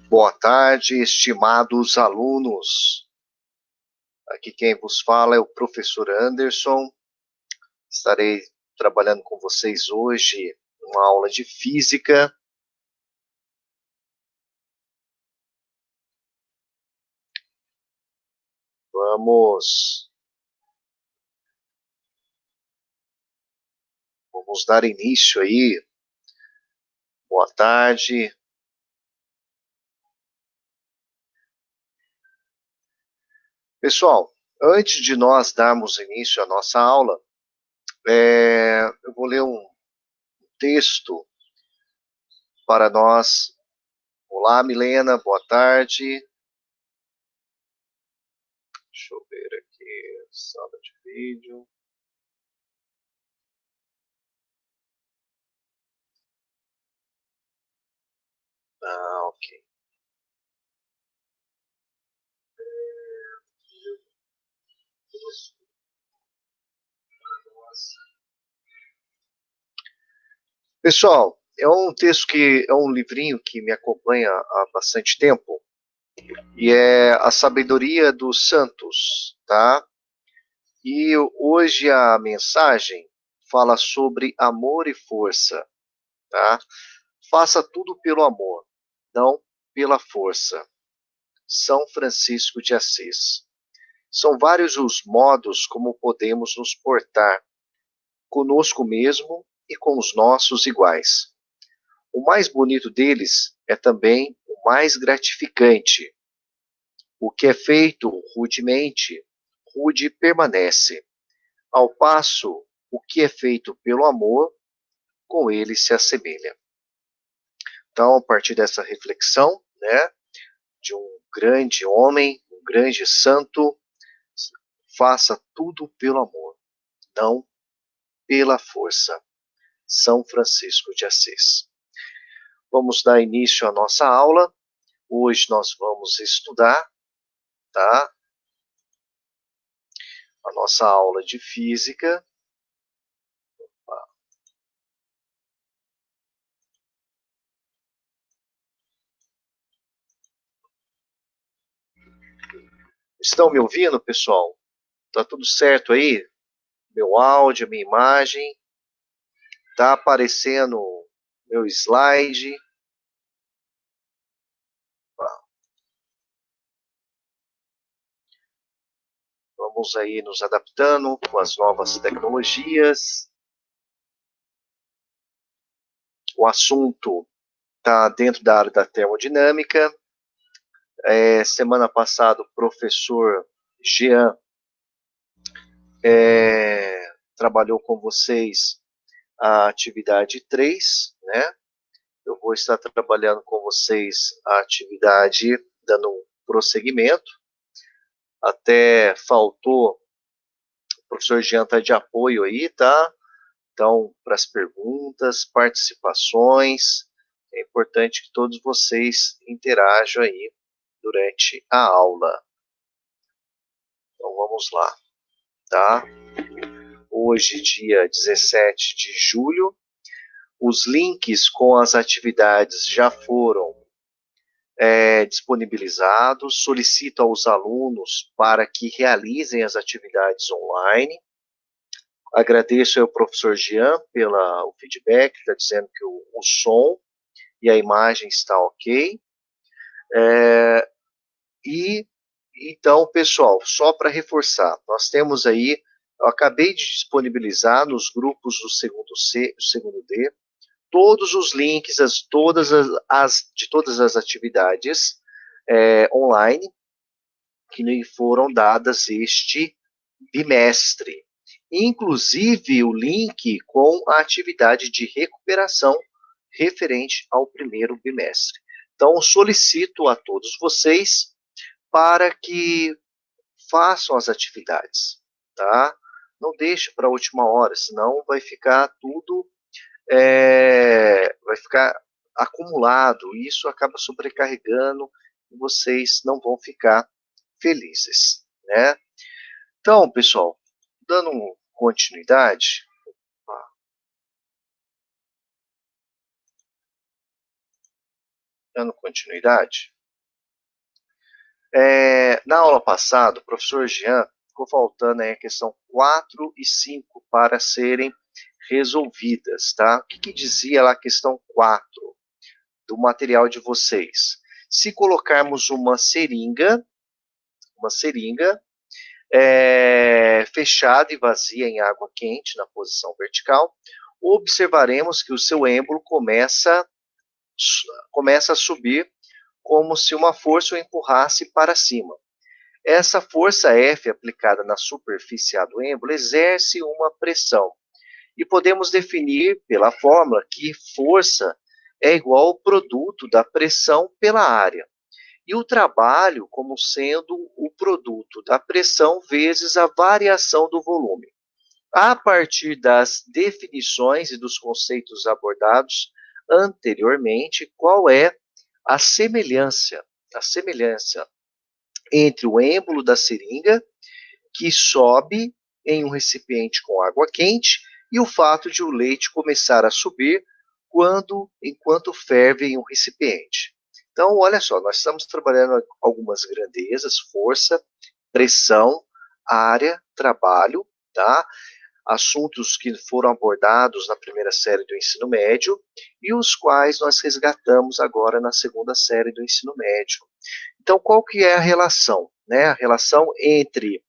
Boa tarde, estimados alunos. Aqui quem vos fala é o professor Anderson. Estarei trabalhando com vocês hoje numa aula de física. Vamos dar início aí. Boa tarde. Pessoal, antes de nós darmos início à nossa aula, eu vou ler um texto para nós. Olá, Milena, boa tarde. Deixa eu ver aqui, sala de vídeo. Ok. Pessoal, é um texto que é um livrinho que me acompanha há bastante tempo e é A Sabedoria dos Santos, tá? E hoje a mensagem fala sobre amor e força, tá? Faça tudo pelo amor, não pela força. São Francisco de Assis. São vários os modos como podemos nos portar conosco mesmo e com os nossos iguais. O mais bonito deles é também o mais gratificante. O que é feito rudemente, rude permanece, ao passo o que é feito pelo amor, com ele se assemelha. Então, a partir dessa reflexão, né, de um grande homem, um grande santo, faça tudo pelo amor, não pela força. São Francisco de Assis. Vamos dar início à nossa aula. Hoje nós vamos estudar, tá? A nossa aula de física. Estão me ouvindo, pessoal? Tá tudo certo aí? Meu áudio, minha imagem. Tá aparecendo meu slide. Vamos aí nos adaptando com as novas tecnologias. O assunto está dentro da área da termodinâmica. Semana passada, o professor Jean trabalhou com vocês a atividade 3, né? Eu vou estar trabalhando com vocês a atividade, dando um prosseguimento. Até faltou, o professor Jean está de apoio aí, tá? Então, para as perguntas, participações, é importante que todos vocês interajam aí durante a aula. Então, vamos lá, tá? Hoje, dia 17 de julho, os links com as atividades já foram disponibilizados. Solicito aos alunos para que realizem as atividades online. Agradeço ao professor Jean pelo feedback, está dizendo que o som e a imagem está ok. E então, pessoal, só para reforçar, nós temos aí, eu acabei de disponibilizar nos grupos do segundo C, do segundo D, todos os links de todas as atividades online que me foram dadas este bimestre. Inclusive o link com a atividade de recuperação referente ao primeiro bimestre. Então, solicito a todos vocês para que façam as atividades, tá? Não deixe para a última hora, senão vai ficar tudo, vai ficar acumulado, e isso acaba sobrecarregando e vocês não vão ficar felizes, né? Então, pessoal, dando continuidade, Dando continuidade. Na aula passada, o professor Jean ficou faltando aí a questão 4 e 5 para serem resolvidas, tá? O que dizia lá a questão 4 do material de vocês? Se colocarmos uma seringa fechada e vazia em água quente na posição vertical, observaremos que o seu êmbolo começa a subir como se uma força o empurrasse para cima. Essa força F aplicada na superfície do êmbolo exerce uma pressão. E podemos definir pela fórmula que força é igual ao produto da pressão pela área. E o trabalho como sendo o produto da pressão vezes a variação do volume. A partir das definições e dos conceitos abordados anteriormente, qual é a semelhança entre o êmbolo da seringa, que sobe em um recipiente com água quente, e o fato de o leite começar a subir enquanto ferve em um recipiente. Então, olha só, nós estamos trabalhando algumas grandezas, força, pressão, área, trabalho, tá? Assuntos que foram abordados na primeira série do ensino médio e os quais nós resgatamos agora na segunda série do ensino médio. Então, qual que é a relação? Né? A relação entre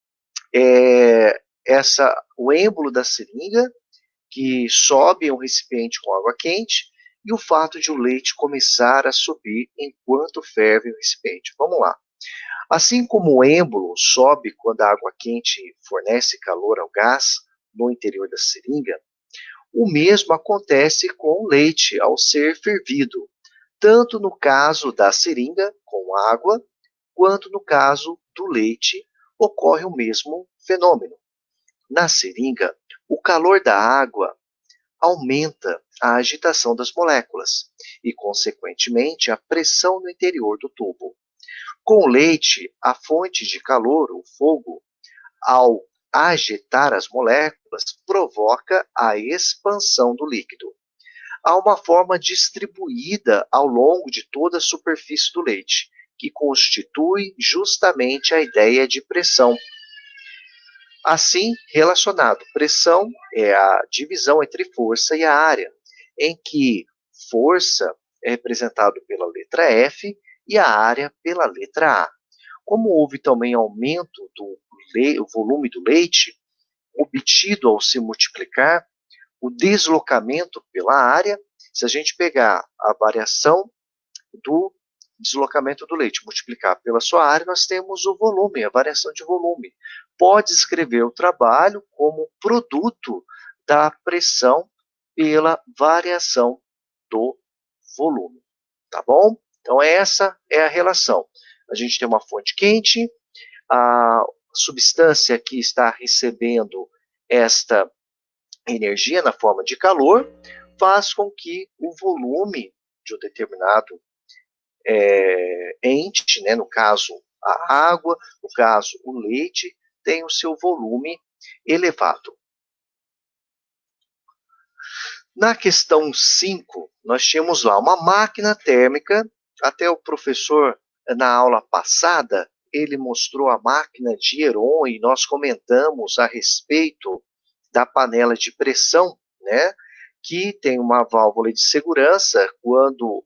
o êmbolo da seringa, que sobe em um recipiente com água quente, e o fato de o leite começar a subir enquanto ferve o recipiente. Vamos lá. Assim como o êmbolo sobe quando a água quente fornece calor ao gás no interior da seringa, o mesmo acontece com o leite ao ser fervido, tanto no caso da seringa com água, quanto no caso do leite, ocorre o mesmo fenômeno. Na seringa, o calor da água aumenta a agitação das moléculas e, consequentemente, a pressão no interior do tubo. Com o leite, a fonte de calor, o fogo, ao agitar as moléculas, provoca a expansão do líquido. Há uma forma distribuída ao longo de toda a superfície do leite, que constitui justamente a ideia de pressão. Assim, relacionado, pressão é a divisão entre força e a área, em que força é representado pela letra F e a área pela letra A. Como houve também aumento do volume do leite, obtido ao se multiplicar, o deslocamento pela área, se a gente pegar a variação do deslocamento do leite, multiplicar pela sua área, nós temos o volume, a variação de volume. Pode escrever o trabalho como produto da pressão pela variação do volume, tá bom? Então essa é a relação. A gente tem uma fonte quente, a substância que está recebendo esta energia na forma de calor faz com que o volume de um determinado ente, né, no caso a água, no caso o leite, tem o seu volume elevado. Na questão 5, nós tínhamos lá uma máquina térmica, até o professor na aula passada, ele mostrou a máquina de Heron e nós comentamos a respeito da panela de pressão, né, que tem uma válvula de segurança quando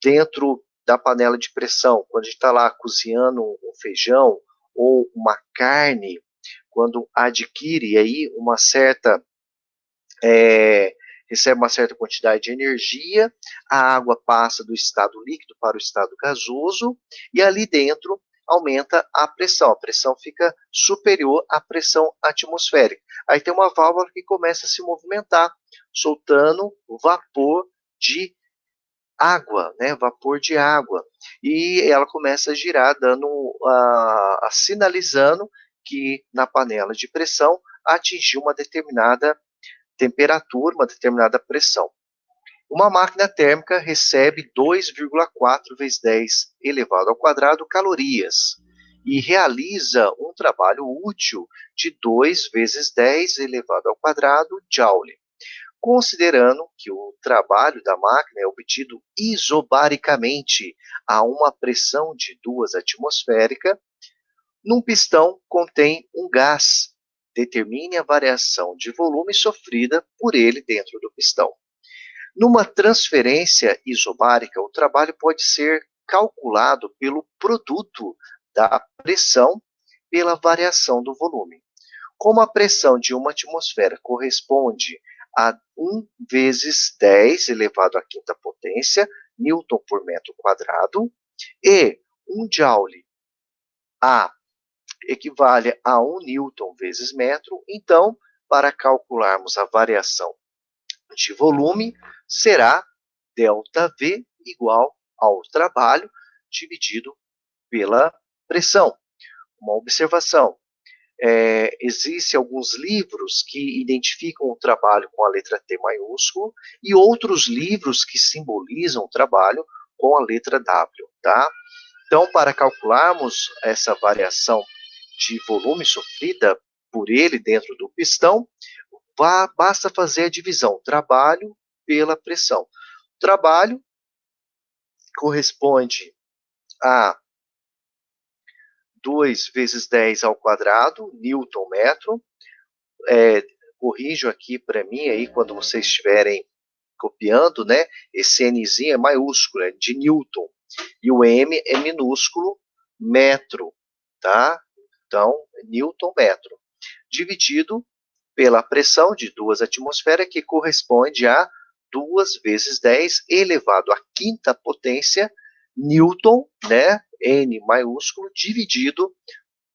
dentro da panela de pressão, quando a gente está lá cozinhando um feijão ou uma carne, quando adquire aí uma certa recebe uma certa quantidade de energia, a água passa do estado líquido para o estado gasoso e ali dentro aumenta a pressão fica superior à pressão atmosférica. Aí tem uma válvula que começa a se movimentar, soltando vapor de água, né, vapor de água, e ela começa a girar, sinalizando que na panela de pressão atingiu uma determinada temperatura, uma determinada pressão. Uma máquina térmica recebe 2,4 vezes 10 elevado ao quadrado calorias e realiza um trabalho útil de 2 vezes 10 elevado ao quadrado joule. considerando que o trabalho da máquina é obtido isobaricamente a uma pressão de 2 atmosférica, num pistão contém um gás. Determine a variação de volume sofrida por ele dentro do pistão. Numa transferência isobárica, o trabalho pode ser calculado pelo produto da pressão pela variação do volume. Como a pressão de uma atmosfera corresponde a 1 vezes 10 elevado à quinta potência, Newton por metro quadrado, e 1 Joule A equivale a 1 Newton vezes metro, então, para calcularmos a variação de volume, será ΔV igual ao trabalho dividido pela pressão. Uma observação, existem alguns livros que identificam o trabalho com a letra T maiúsculo e outros livros que simbolizam o trabalho com a letra W, tá? Então, para calcularmos essa variação de volume sofrida por ele dentro do pistão, basta fazer a divisão trabalho pela pressão. O trabalho corresponde a 2 vezes 10 ao quadrado, Newton metro. Corrijo aqui para mim aí quando vocês estiverem copiando, né? Esse Nzinho é maiúsculo, é de Newton. E o M é minúsculo, metro, tá? Então, Newton metro. Dividido pela pressão de 2 atmosferas, que corresponde a 2 vezes 10 elevado à quinta potência, Newton, né? N maiúsculo, dividido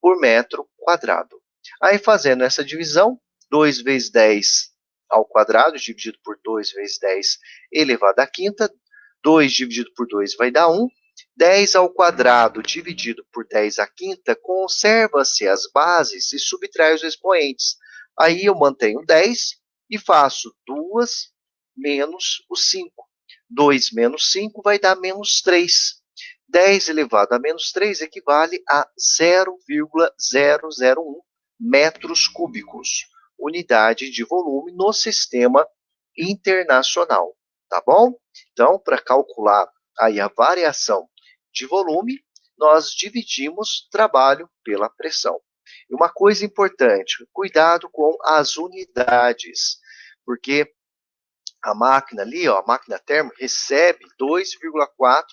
por metro quadrado. Aí, fazendo essa divisão, 2 vezes 10 ao quadrado, dividido por 2 vezes 10 elevado à quinta, 2 dividido por 2 vai dar 1, 10 ao quadrado dividido por 10 à quinta, conserva-se as bases e subtrai os expoentes. Aí eu mantenho 10 e faço 2 menos o 5. 2 menos 5 vai dar menos 3. 10 elevado a menos 3 equivale a 0,001 metros cúbicos, unidade de volume no sistema internacional, tá bom? Então, para calcular aí a variação de volume, nós dividimos trabalho pela pressão. E uma coisa importante, cuidado com as unidades, porque a máquina ali, ó, a máquina térmica, recebe 2,4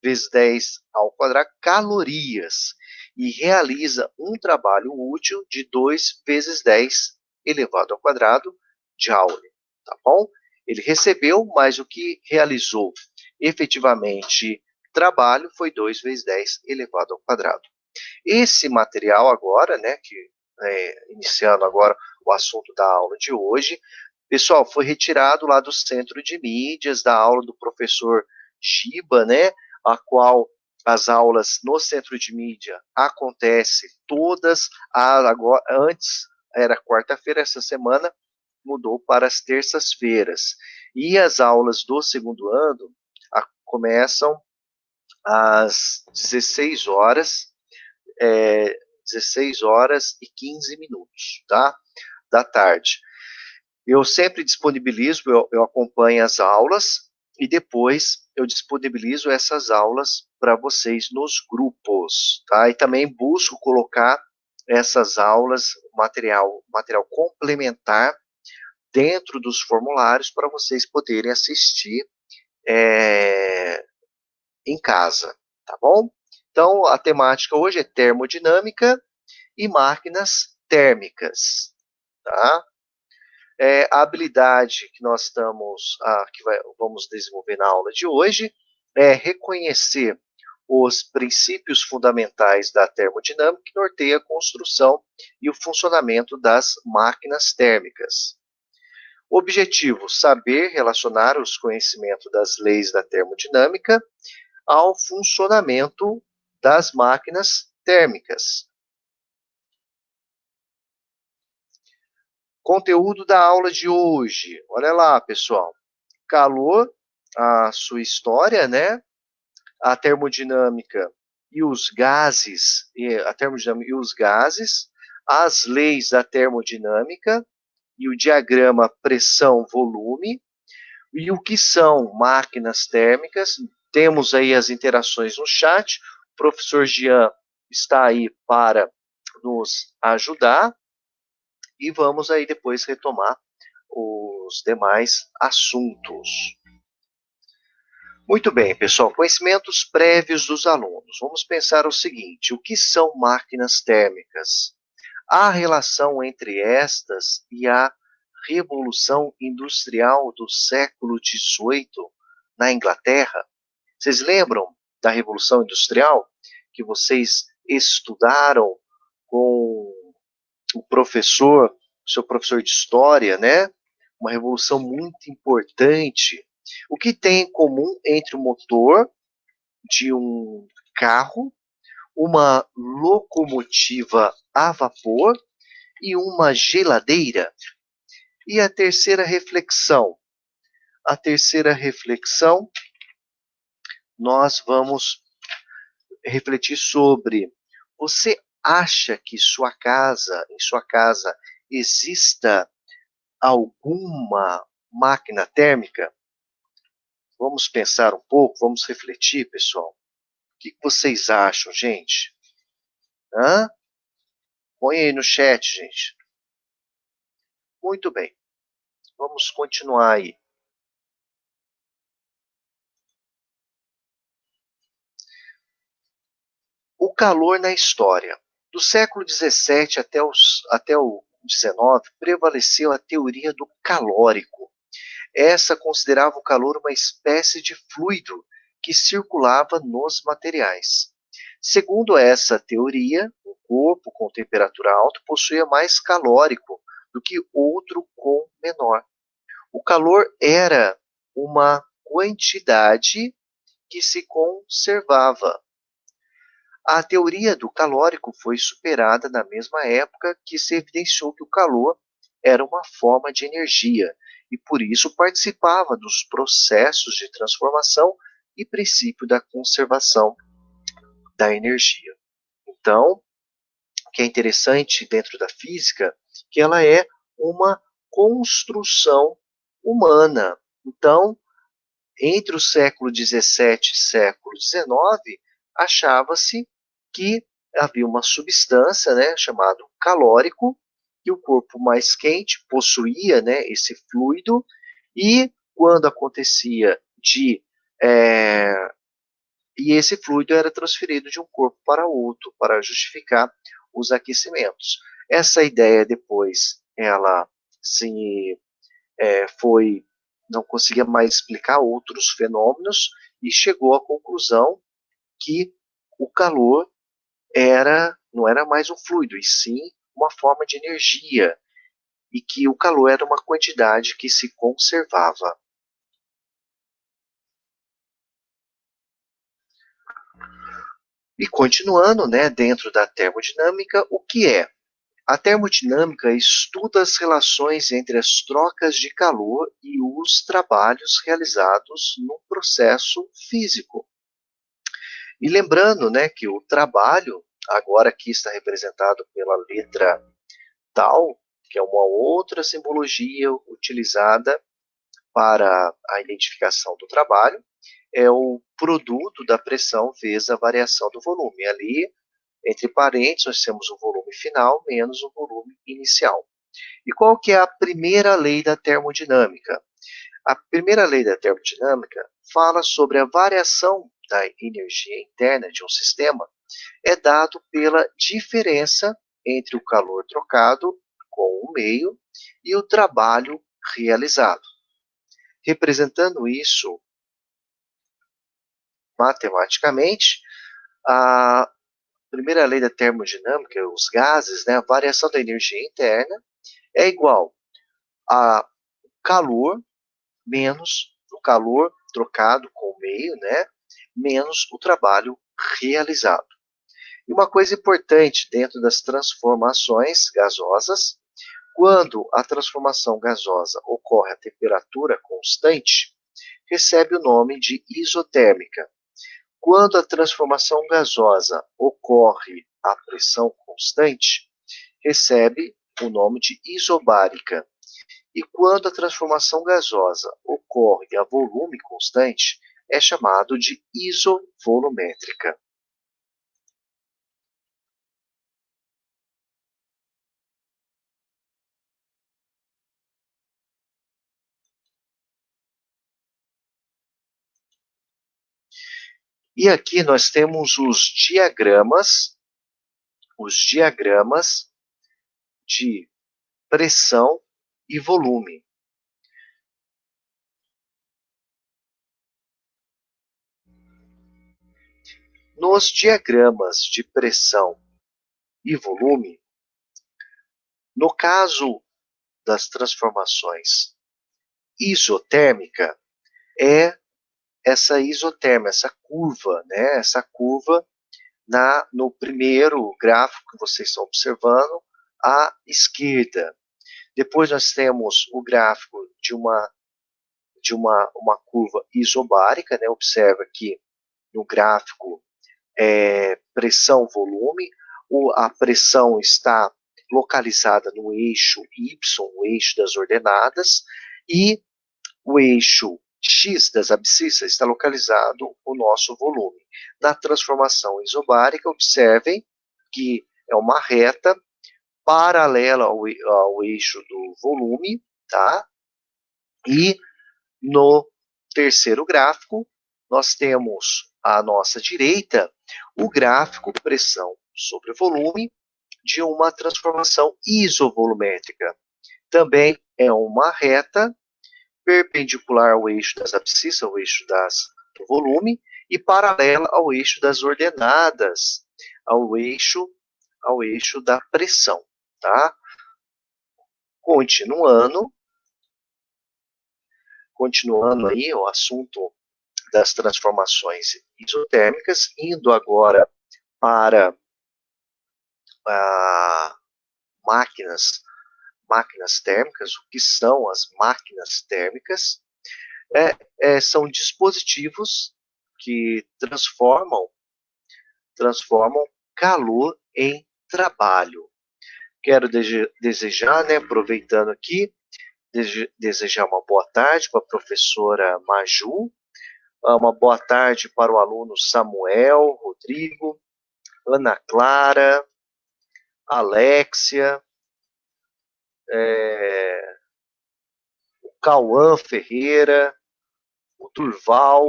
vezes 10 ao quadrado calorias e realiza um trabalho útil de 2 vezes 10 elevado ao quadrado joule, tá bom? Ele recebeu, mas o que realizou efetivamente trabalho foi 2 vezes 10 elevado ao quadrado. Esse material agora, né, que iniciando agora o assunto da aula de hoje, pessoal, foi retirado lá do centro de mídias, da aula do professor Shiba, né, a qual as aulas no centro de mídia acontecem todas, agora, antes era quarta-feira, essa semana mudou para as terças-feiras. E as aulas do segundo ano começam às 16 horas, 16 horas e 15 minutos, tá? Da tarde. Eu sempre disponibilizo, eu acompanho as aulas e depois eu disponibilizo essas aulas para vocês nos grupos, tá? E também busco colocar essas aulas, material complementar dentro dos formulários para vocês poderem assistir em casa, tá bom? Então, a temática hoje é termodinâmica e máquinas térmicas, tá? A habilidade que nós vamos desenvolver na aula de hoje é reconhecer os princípios fundamentais da termodinâmica que norteia a construção e o funcionamento das máquinas térmicas. Objetivo: saber relacionar os conhecimentos das leis da termodinâmica ao funcionamento das máquinas térmicas. Conteúdo da aula de hoje. Olha lá, pessoal. Calor, a sua história, né? A termodinâmica e os gases, as leis da termodinâmica e o diagrama pressão-volume. E o que são máquinas térmicas? Temos aí as interações no chat. O professor Jean está aí para nos ajudar. E vamos aí depois retomar os demais assuntos. Muito bem, pessoal. Conhecimentos prévios dos alunos. Vamos pensar o seguinte: o que são máquinas térmicas? A relação entre estas e a Revolução Industrial do século XVIII na Inglaterra. Vocês lembram da Revolução Industrial que vocês estudaram com o professor, seu professor de história, né? Uma revolução muito importante. O que tem em comum entre o motor de um carro, uma locomotiva a vapor e uma geladeira? E a terceira reflexão? A terceira reflexão, nós vamos refletir sobre: você acha que em sua casa exista alguma máquina térmica? Vamos pensar um pouco, vamos refletir, pessoal. O que vocês acham, gente? Hã? Põe aí no chat, gente. Muito bem. Vamos continuar aí. O calor na história. Do século XVII até o XIX, prevaleceu a teoria do calórico. Essa considerava o calor uma espécie de fluido que circulava nos materiais. Segundo essa teoria, um corpo com temperatura alta possuía mais calórico do que outro com menor. O calor era uma quantidade que se conservava. A teoria do calórico foi superada na mesma época que se evidenciou que o calor era uma forma de energia e por isso participava dos processos de transformação e princípio da conservação da energia. Então, o que é interessante dentro da física, que ela é uma construção humana. Então, entre o século XVII e século XIX, achava-se que havia uma substância, né, chamada calórico, que o corpo mais quente possuía, né, esse fluido, e quando acontecia de e esse fluido era transferido de um corpo para outro para justificar os aquecimentos. Essa ideia depois ela se foi não conseguia mais explicar outros fenômenos e chegou à conclusão que o calor não era mais um fluido, e sim uma forma de energia, e que o calor era uma quantidade que se conservava. E continuando, né, dentro da termodinâmica, o que é? A termodinâmica estuda as relações entre as trocas de calor e os trabalhos realizados no processo físico. E lembrando, né, que o trabalho, agora aqui está representado pela letra tal, que é uma outra simbologia utilizada para a identificação do trabalho, é o produto da pressão vezes a variação do volume. Ali, entre parênteses, nós temos o volume final menos o volume inicial. E qual que é a primeira lei da termodinâmica? A primeira lei da termodinâmica fala sobre a variação da energia interna de um sistema é dado pela diferença entre o calor trocado com o meio e o trabalho realizado. Representando isso matematicamente, a primeira lei da termodinâmica, os gases, né, a variação da energia interna é igual a calor menos o calor trocado com o meio, né, menos o trabalho realizado. E uma coisa importante dentro das transformações gasosas, quando a transformação gasosa ocorre a temperatura constante, recebe o nome de isotérmica. Quando a transformação gasosa ocorre a pressão constante, recebe o nome de isobárica. E quando a transformação gasosa ocorre a volume constante, é chamado de isovolumétrica. E aqui nós temos os diagramas de pressão e volume. Nos diagramas de pressão e volume, no caso das transformações isotérmica, é essa isotérmica, essa curva, né? Essa curva no primeiro gráfico que vocês estão observando, à esquerda. Depois nós temos o gráfico de uma curva isobárica, né? Observa que no gráfico pressão-volume, a pressão está localizada no eixo Y, o eixo das ordenadas, e o eixo X das abscissas está localizado o nosso volume. Na transformação isobárica, observem que é uma reta paralela ao eixo do volume, tá? E no terceiro gráfico, nós temos à nossa direita o gráfico pressão sobre volume de uma transformação isovolumétrica. Também é uma reta perpendicular ao eixo das abscissas, ao eixo do volume, e paralela ao eixo das ordenadas, ao eixo da pressão. Tá? Continuando aí o assunto das transformações isotérmicas, indo agora para máquinas térmicas. O que são as máquinas térmicas? São dispositivos que transformam calor em trabalho. Quero desejar, né, aproveitando aqui, desejar uma boa tarde para a professora Maju, uma boa tarde para o aluno Samuel, Rodrigo, Ana Clara, Alexia, o Cauã Ferreira, o Durval,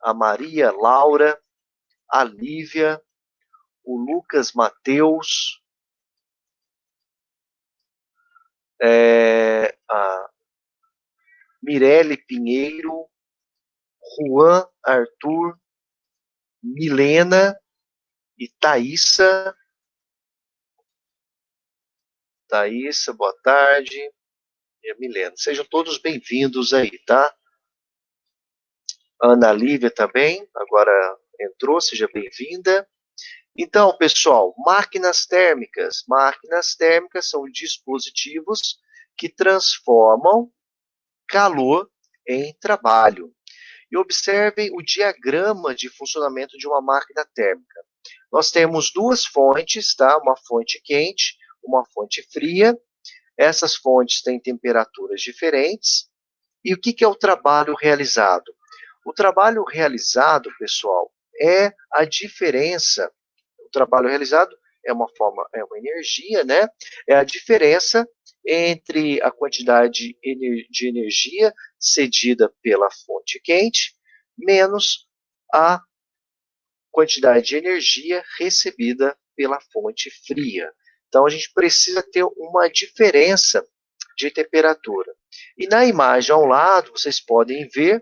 a Maria Laura, a Lívia, o Lucas Mateus, a Mirelle Pinheiro, Juan Arthur, Milena e Thaísa. Thaísa, boa tarde. E a Milena. Sejam todos bem-vindos aí, tá? Ana Lívia também, agora entrou, seja bem-vinda. Então, pessoal, máquinas térmicas. Máquinas térmicas são dispositivos que transformam calor em trabalho. E observem o diagrama de funcionamento de uma máquina térmica. Nós temos duas fontes, tá? Uma fonte quente, uma fonte fria. Essas fontes têm temperaturas diferentes. E o que é o trabalho realizado? O trabalho realizado, pessoal, é a diferença. O trabalho realizado é uma energia, né? É a diferença entre a quantidade de energia cedida pela fonte quente menos a quantidade de energia recebida pela fonte fria. Então a gente precisa ter uma diferença de temperatura. E na imagem ao lado vocês podem ver,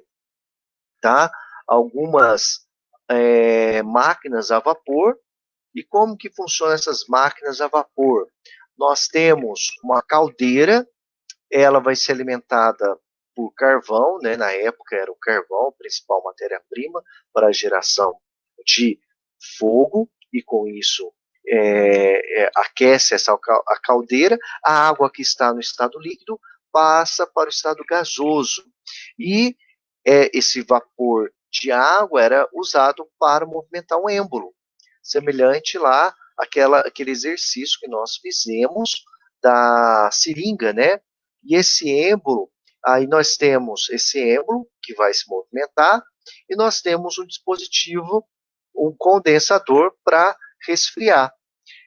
tá, algumas máquinas a vapor. E como que funcionam essas máquinas a vapor? Nós temos uma caldeira, ela vai ser alimentada por carvão, né? Na época era o carvão, a principal matéria-prima para a geração de fogo, e com isso aquece a caldeira, a água que está no estado líquido passa para o estado gasoso, e esse vapor de água era usado para movimentar um êmbolo, semelhante lá aquele exercício que nós fizemos da seringa, né? E esse êmbolo, aí nós temos esse êmbolo que vai se movimentar e nós temos um dispositivo, um condensador para resfriar.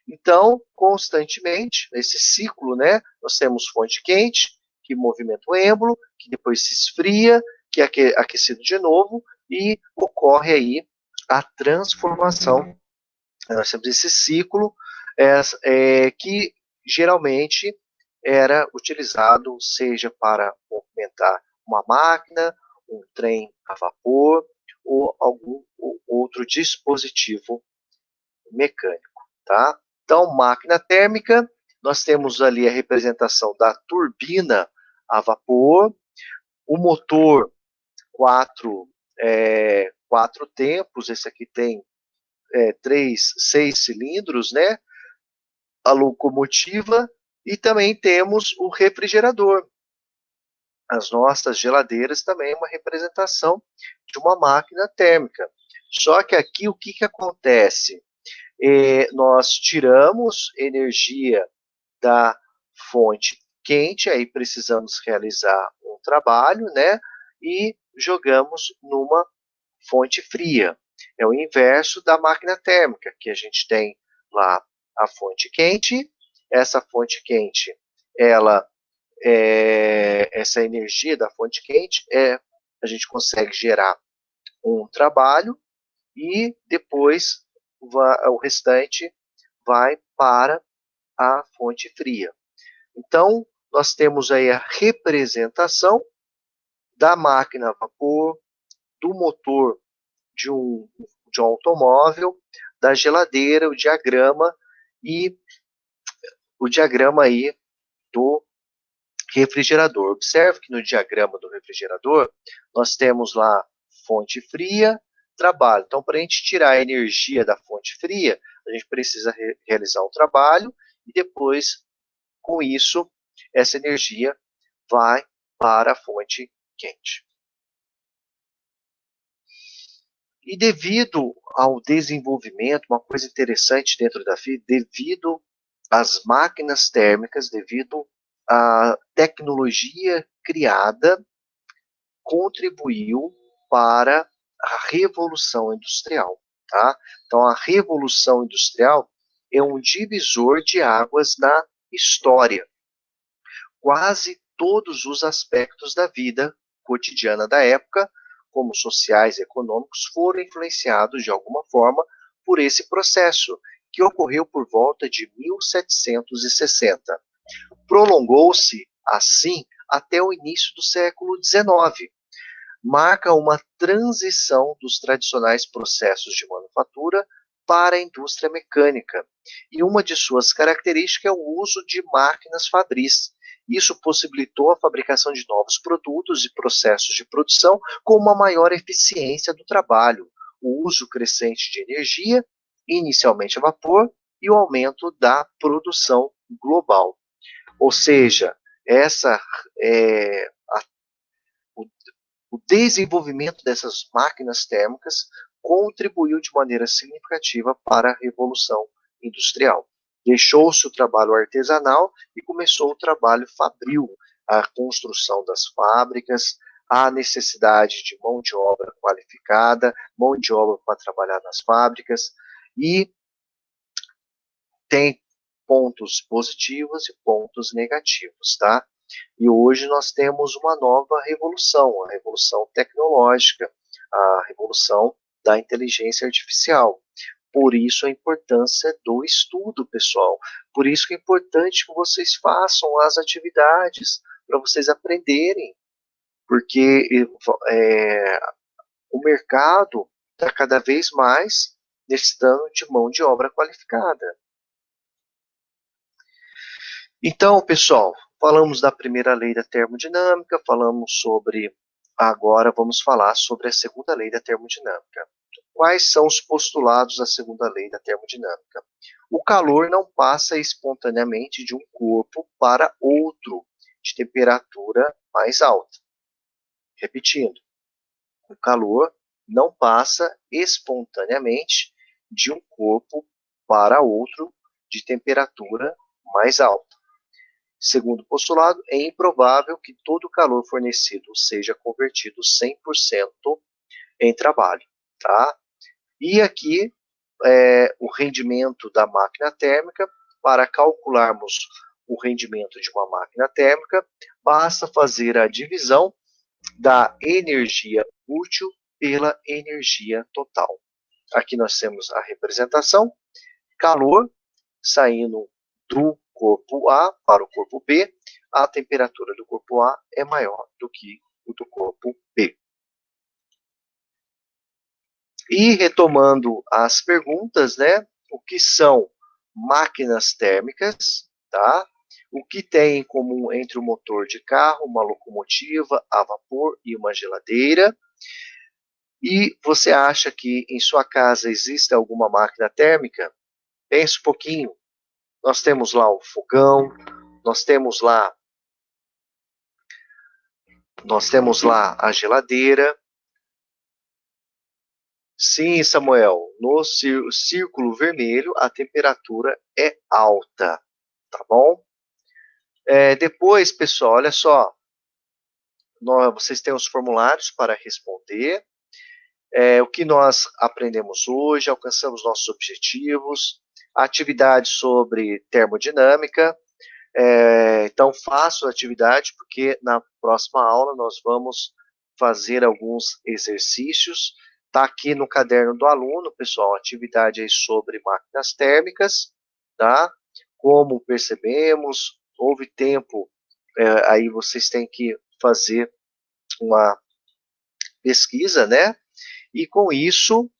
Então, constantemente, nesse ciclo, né, nós temos fonte quente, que movimenta o êmbolo, que depois se esfria, que é aquecido de novo, e ocorre aí a transformação. Nós temos esse ciclo que geralmente era utilizado, seja para movimentar uma máquina, um trem a vapor ou algum outro dispositivo mecânico, tá? Então, máquina térmica, nós temos ali a representação da turbina a vapor, o motor quatro tempos, esse aqui tem 6 cilindros, né? A locomotiva e também temos o refrigerador. As nossas geladeiras também é uma representação de uma máquina térmica. Só que aqui o que acontece? Nós tiramos energia da fonte quente, aí precisamos realizar um trabalho, né? E jogamos numa fonte fria. É o inverso da máquina térmica, que a gente tem lá a fonte quente. Essa fonte quente, essa energia da fonte quente, a gente consegue gerar um trabalho e depois o restante vai para a fonte fria. Então, nós temos aí a representação da máquina a vapor, do motor de um automóvel, da geladeira, e o diagrama aí do refrigerador. Observe que no diagrama do refrigerador, nós temos lá fonte fria, trabalho. Então, para a gente tirar a energia da fonte fria, a gente precisa realizar um trabalho e depois, com isso, essa energia vai para a fonte quente. E devido ao desenvolvimento, uma coisa interessante dentro da FI, devido às máquinas térmicas, devido à tecnologia criada, contribuiu para a Revolução Industrial. Tá? Então, a Revolução Industrial é um divisor de águas na história. Quase todos os aspectos da vida cotidiana da época, como sociais e econômicos, foram influenciados de alguma forma por esse processo, que ocorreu por volta de 1760. Prolongou-se, assim, até o início do século XIX. Marca uma transição dos tradicionais processos de manufatura para a indústria mecânica, e uma de suas características é o uso de máquinas fabris. Isso possibilitou a fabricação de novos produtos e processos de produção com uma maior eficiência do trabalho, o uso crescente de energia, inicialmente a vapor, e o aumento da produção global. Ou seja, essa o, o desenvolvimento dessas máquinas térmicas contribuiu de maneira significativa para a Revolução Industrial. Deixou-se o trabalho artesanal e começou o trabalho fabril, a construção das fábricas, a necessidade de mão de obra qualificada, mão de obra para trabalhar nas fábricas, e tem pontos positivos e pontos negativos, tá? E hoje nós temos uma nova revolução, a revolução tecnológica, a revolução da inteligência artificial. Por isso a importância do estudo, pessoal. Por isso que é importante que vocês façam as atividades para vocês aprenderem, porque o mercado está cada vez mais necessitando de mão de obra qualificada. Então, pessoal, falamos da primeira lei da termodinâmica, agora vamos falar sobre a segunda lei da termodinâmica. Quais são os postulados da segunda lei da termodinâmica? O calor não passa espontaneamente de um corpo para outro de temperatura mais alta. Repetindo, o calor não passa espontaneamente de um corpo para outro de temperatura mais alta. Segundo postulado, é improvável que todo o calor fornecido seja convertido 100% em trabalho, tá? E aqui o rendimento da máquina térmica. Para calcularmos o rendimento de uma máquina térmica, basta fazer a divisão da energia útil pela energia total. Aqui nós temos a representação, calor saindo do corpo A para o corpo B, a temperatura do corpo A é maior do que o do corpo B. E retomando as perguntas, né? O que são máquinas térmicas, tá? O que tem em comum entre o motor de carro, uma locomotiva a vapor e uma geladeira? E você acha que em sua casa existe alguma máquina térmica? Pense um pouquinho. Nós temos lá o fogão, nós temos lá a geladeira. Sim, Samuel, no círculo vermelho a temperatura é alta, tá bom? Depois, pessoal, olha só, vocês têm os formulários para responder. O que nós aprendemos hoje, alcançamos nossos objetivos, atividade sobre termodinâmica. Então, faço a atividade, porque na próxima aula nós vamos fazer alguns exercícios. Está aqui no caderno do aluno, pessoal, atividade aí sobre máquinas térmicas, tá? Como percebemos, houve tempo, aí vocês têm que fazer uma pesquisa, né? E com isso,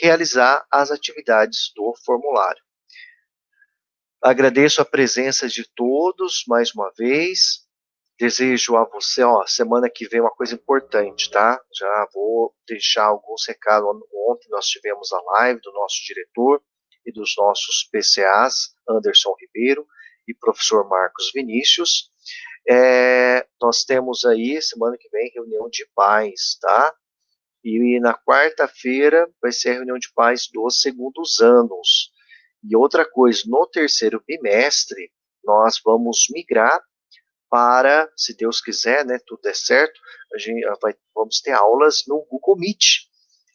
realizar as atividades do formulário. Agradeço a presença de todos mais uma vez. Desejo a você, semana que vem uma coisa importante, tá? Já vou deixar alguns recados. Ontem nós tivemos a live do nosso diretor e dos nossos PCAs, Anderson Ribeiro e professor Marcos Vinícius. Nós temos aí, semana que vem, reunião de pais, tá? E na quarta-feira vai ser a reunião de pais dos segundos anos. E outra coisa, no terceiro bimestre, nós vamos migrar para, se Deus quiser, né, tudo der certo, vamos ter aulas no Google Meet.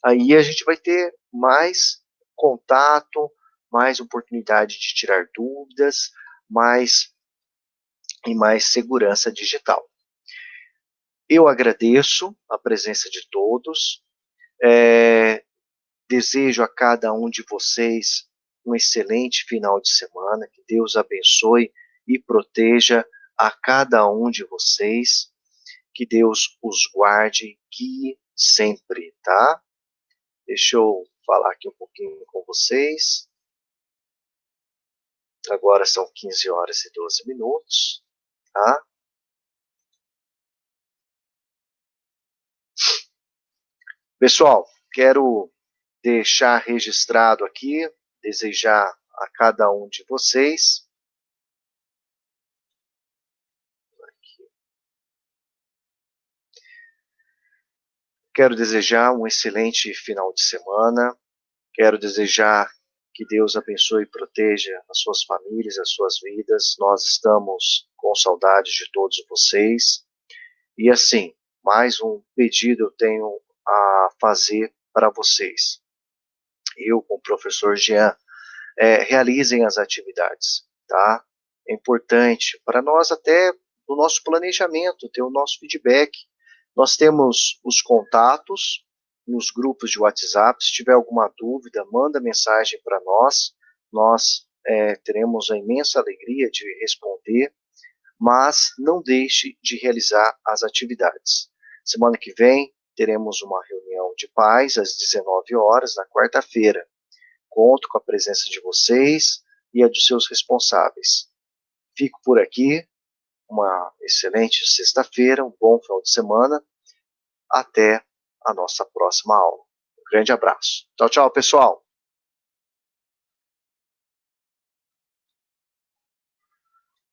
Aí a gente vai ter mais contato, mais oportunidade de tirar dúvidas, mais segurança digital. Eu agradeço a presença de todos. Desejo a cada um de vocês um excelente final de semana. Que Deus abençoe e proteja a cada um de vocês. Que Deus os guarde e guie sempre, tá? Deixa eu falar aqui um pouquinho com vocês. Agora são 15 horas e 12 minutos, tá? Pessoal, quero deixar registrado aqui, desejar a cada um de vocês quero desejar um excelente final de semana. Quero desejar que Deus abençoe e proteja as suas famílias, as suas vidas. Nós estamos com saudades de todos vocês. E assim, mais um pedido eu tenho a fazer para vocês. Eu, com o professor Jean, realizem as atividades, tá? É importante para nós até no nosso planejamento, ter o nosso feedback. Nós temos os contatos nos grupos de WhatsApp. Se tiver alguma dúvida, manda mensagem para nós. Nós teremos a imensa alegria de responder, mas não deixe de realizar as atividades. Semana que vem teremos uma reunião de pais às 19 horas, na quarta-feira. Conto com a presença de vocês e a dos seus responsáveis. Fico por aqui. Uma excelente sexta-feira, um bom final de semana. Até a nossa próxima aula. Um grande abraço. Tchau, tchau, pessoal.